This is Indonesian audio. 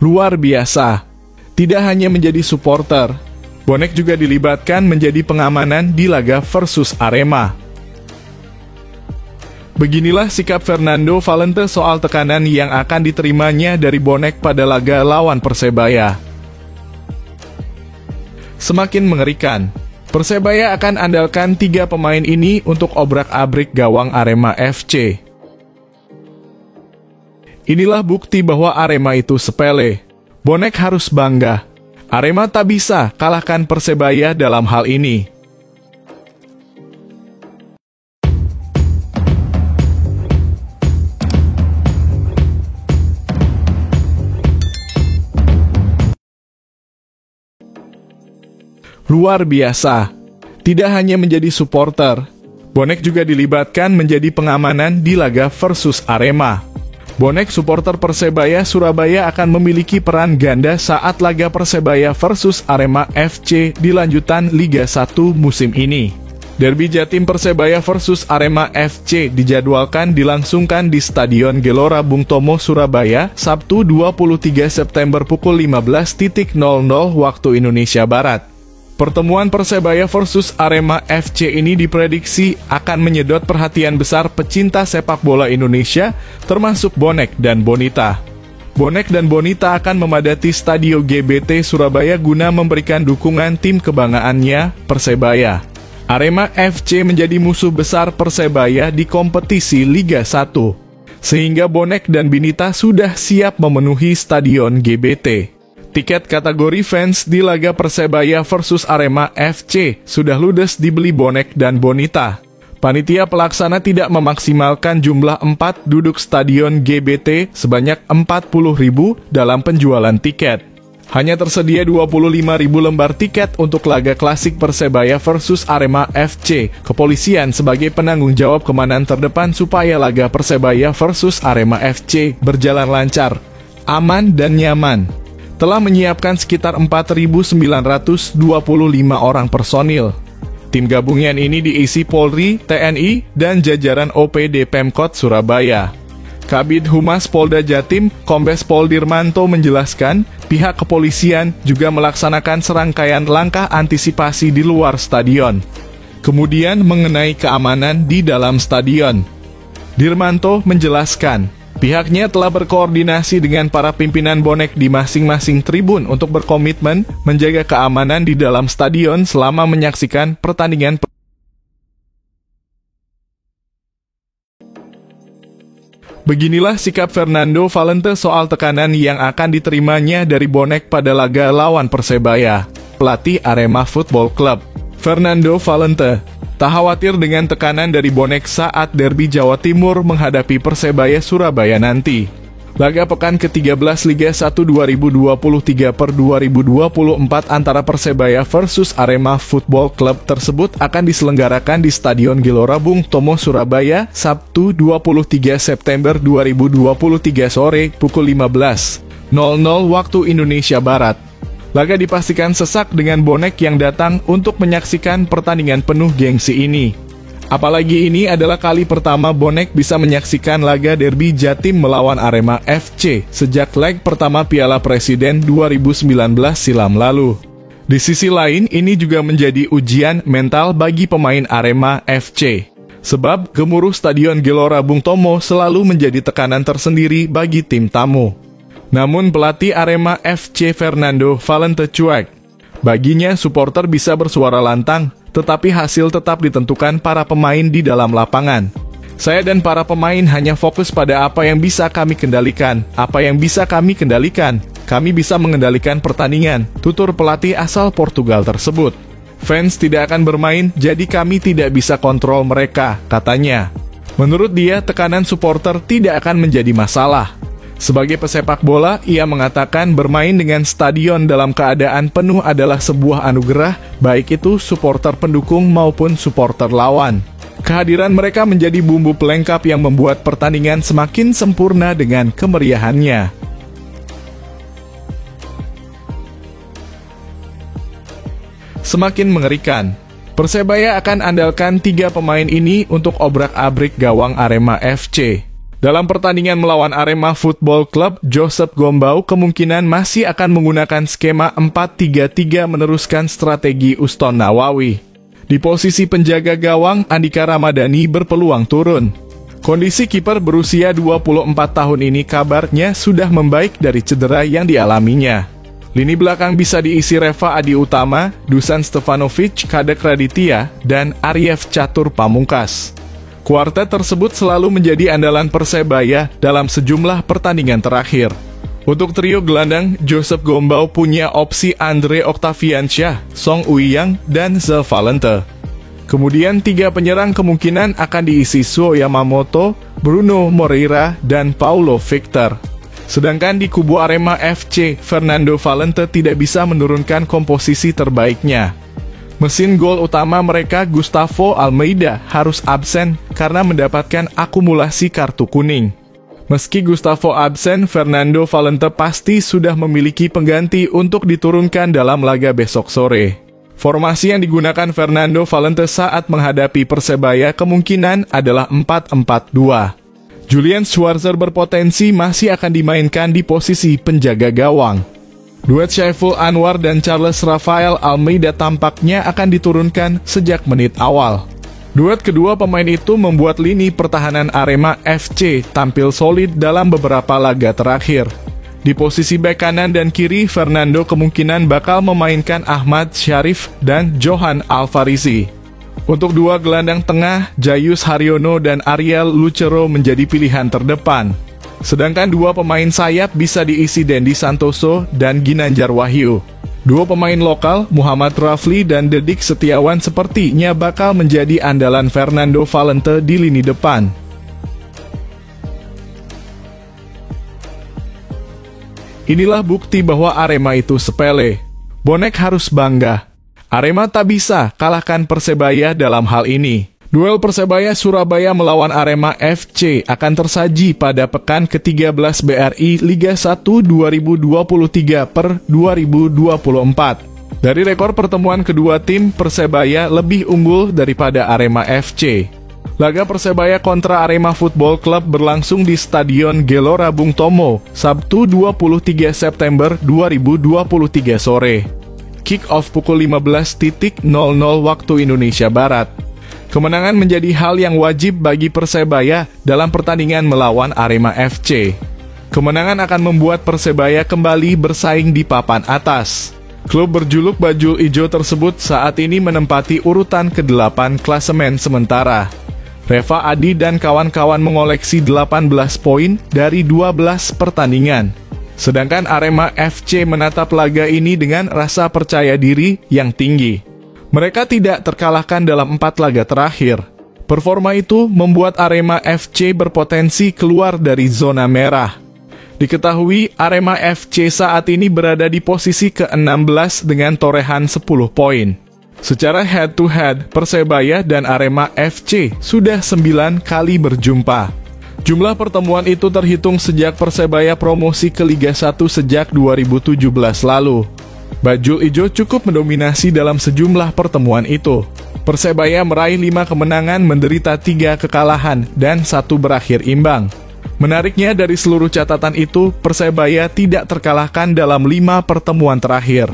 Luar biasa. Tidak hanya menjadi supporter, bonek juga dilibatkan menjadi pengamanan di laga versus Arema. Beginilah sikap Fernando Valente soal tekanan yang akan diterimanya dari bonek pada laga lawan Persebaya. Semakin mengerikan. Persebaya akan andalkan 3 pemain ini untuk obrak-abrik gawang Arema FC. Inilah bukti bahwa Arema itu sepele. Bonek harus bangga. Arema tak bisa kalahkan Persebaya dalam hal ini. Luar biasa. Tidak hanya menjadi supporter, bonek juga dilibatkan menjadi pengamanan di laga versus Arema. Bonek supporter Persebaya Surabaya akan memiliki peran ganda saat laga Persebaya versus Arema FC di lanjutan Liga 1 musim ini. Derby Jatim Persebaya versus Arema FC dijadwalkan dilangsungkan di Stadion Gelora Bung Tomo, Surabaya, Sabtu 23 September pukul 15.00 waktu Indonesia Barat. Pertemuan Persebaya versus Arema FC ini diprediksi akan menyedot perhatian besar pecinta sepak bola Indonesia, termasuk bonek dan bonita. Bonek dan bonita akan memadati Stadio GBT Surabaya guna memberikan dukungan tim kebanggaannya, Persebaya. Arema FC menjadi musuh besar Persebaya di kompetisi Liga 1, sehingga bonek dan bonita sudah siap memenuhi Stadion GBT. Tiket kategori fans di laga Persebaya versus Arema FC sudah ludes dibeli bonek dan bonita. Panitia pelaksana tidak memaksimalkan jumlah 4 duduk Stadion GBT sebanyak 40.000 dalam penjualan tiket. Hanya tersedia 25.000 lembar tiket untuk laga klasik Persebaya versus Arema FC. Kepolisian sebagai penanggung jawab keamanan terdepan supaya laga Persebaya versus Arema FC berjalan lancar, aman dan nyaman. Telah menyiapkan sekitar 4.925 orang personil. Tim gabungan ini diisi Polri, TNI, dan jajaran OPD Pemkot Surabaya. Kabid Humas Polda Jatim, Kombes Pol Dirmanto menjelaskan, pihak kepolisian juga melaksanakan serangkaian langkah antisipasi di luar stadion. Kemudian mengenai keamanan di dalam stadion. Dirmanto menjelaskan, pihaknya telah berkoordinasi dengan para pimpinan bonek di masing-masing tribun untuk berkomitmen menjaga keamanan di dalam stadion selama menyaksikan pertandingan. Beginilah sikap Fernando Valente soal tekanan yang akan diterimanya dari bonek pada laga lawan Persebaya. Pelatih Arema Football Club, Fernando Valente, tak khawatir dengan tekanan dari bonek saat derby Jawa Timur menghadapi Persebaya Surabaya nanti. Laga pekan ke-13 Liga 1 2023/2024 antara Persebaya versus Arema Football Club tersebut akan diselenggarakan di Stadion Gelora Bung Tomo, Surabaya, Sabtu 23 September 2023 sore pukul 15.00 waktu Indonesia Barat. Laga dipastikan sesak dengan bonek yang datang untuk menyaksikan pertandingan penuh gengsi ini. Apalagi ini adalah kali pertama bonek bisa menyaksikan laga derby Jatim melawan Arema FC sejak leg pertama Piala Presiden 2019 silam lalu. Di sisi lain, ini juga menjadi ujian mental bagi pemain Arema FC. Sebab gemuruh Stadion Gelora Bung Tomo selalu menjadi tekanan tersendiri bagi tim tamu. Namun pelatih Arema FC Fernando Valente cuek. Baginya supporter bisa bersuara lantang, tetapi hasil tetap ditentukan para pemain di dalam lapangan. Saya dan para pemain hanya fokus pada apa yang bisa kami kendalikan. Kami bisa mengendalikan pertandingan, tutur pelatih asal Portugal tersebut. Fans tidak akan bermain, jadi kami tidak bisa kontrol mereka, katanya. Menurut dia, tekanan supporter tidak akan menjadi masalah. Sebagai pesepak bola, ia mengatakan bermain dengan stadion dalam keadaan penuh adalah sebuah anugerah, baik itu supporter pendukung maupun supporter lawan. Kehadiran mereka menjadi bumbu pelengkap yang membuat pertandingan semakin sempurna dengan kemeriahannya. Semakin mengerikan. Persebaya akan andalkan 3 pemain ini untuk obrak-abrik gawang Arema FC. Dalam pertandingan melawan Arema Football Club, Joseph Gombau kemungkinan masih akan menggunakan skema 4-3-3 meneruskan strategi Uston Nawawi. Di posisi penjaga gawang, Andika Ramadhani berpeluang turun. Kondisi kiper berusia 24 tahun ini kabarnya sudah membaik dari cedera yang dialaminya. Lini belakang bisa diisi Reva Adi Utama, Dusan Stefanovic, Kadek Raditya, dan Ariev Catur Pamungkas. Kuartet tersebut selalu menjadi andalan Persebaya dalam sejumlah pertandingan terakhir. Untuk trio gelandang, Joseph Gombau punya opsi Andre Octaviansyah, Song Uiyang, dan Zal Valente. Kemudian 3 penyerang kemungkinan akan diisi Suo Yamamoto, Bruno Moreira, dan Paulo Victor. Sedangkan di kubu Arema FC, Fernando Valente tidak bisa menurunkan komposisi terbaiknya. Mesin gol utama mereka, Gustavo Almeida, harus absen karena mendapatkan akumulasi kartu kuning. Meski Gustavo absen, Fernando Valente pasti sudah memiliki pengganti untuk diturunkan dalam laga besok sore. Formasi yang digunakan Fernando Valente saat menghadapi Persebaya kemungkinan adalah 4-4-2. Julian Schwarzer berpotensi masih akan dimainkan di posisi penjaga gawang. Duet Syaiful Anwar dan Charles Rafael Almeida tampaknya akan diturunkan sejak menit awal. Duet kedua pemain itu membuat lini pertahanan Arema FC tampil solid dalam beberapa laga terakhir. Di posisi bek kanan dan kiri, Fernando kemungkinan bakal memainkan Ahmad Syarif dan Johan Alvarizi. Untuk dua gelandang tengah, Jayus Haryono dan Ariel Lucero menjadi pilihan terdepan. Sedangkan dua pemain sayap bisa diisi Dendi Santoso dan Ginanjar Wahyu. Dua pemain lokal, Muhammad Rafli dan Dedik Setiawan sepertinya bakal menjadi andalan Fernando Valente di lini depan. Inilah bukti bahwa Arema itu sepele. Bonek harus bangga. Arema tak bisa kalahkan Persebaya dalam hal ini. Duel Persebaya Surabaya melawan Arema FC akan tersaji pada pekan ke-13 BRI Liga 1 2023 per 2024. Dari rekor pertemuan kedua tim, Persebaya lebih unggul daripada Arema FC. Laga Persebaya kontra Arema Football Club berlangsung di Stadion Gelora Bung Tomo, Sabtu 23 September 2023 sore. Kick-off pukul 15.00 waktu Indonesia Barat. Kemenangan menjadi hal yang wajib bagi Persebaya dalam pertandingan melawan Arema FC. Kemenangan akan membuat Persebaya kembali bersaing di papan atas. Klub berjuluk Bajul Ijo tersebut saat ini menempati urutan ke-8 klasemen sementara. Reva Adi dan kawan-kawan mengoleksi 18 poin dari 12 pertandingan. Sedangkan Arema FC menatap laga ini dengan rasa percaya diri yang tinggi. Mereka tidak terkalahkan dalam 4 laga terakhir. Performa itu membuat Arema FC berpotensi keluar dari zona merah. Diketahui Arema FC saat ini berada di posisi ke-16 dengan torehan 10 poin. Secara head-to-head, Persebaya dan Arema FC sudah 9 kali berjumpa. Jumlah pertemuan itu terhitung sejak Persebaya promosi ke Liga 1 sejak 2017 lalu. Bajul Ijo cukup mendominasi dalam sejumlah pertemuan itu. Persebaya meraih 5 kemenangan, menderita 3 kekalahan, dan 1 berakhir imbang. Menariknya dari seluruh catatan itu, Persebaya tidak terkalahkan dalam 5 pertemuan terakhir.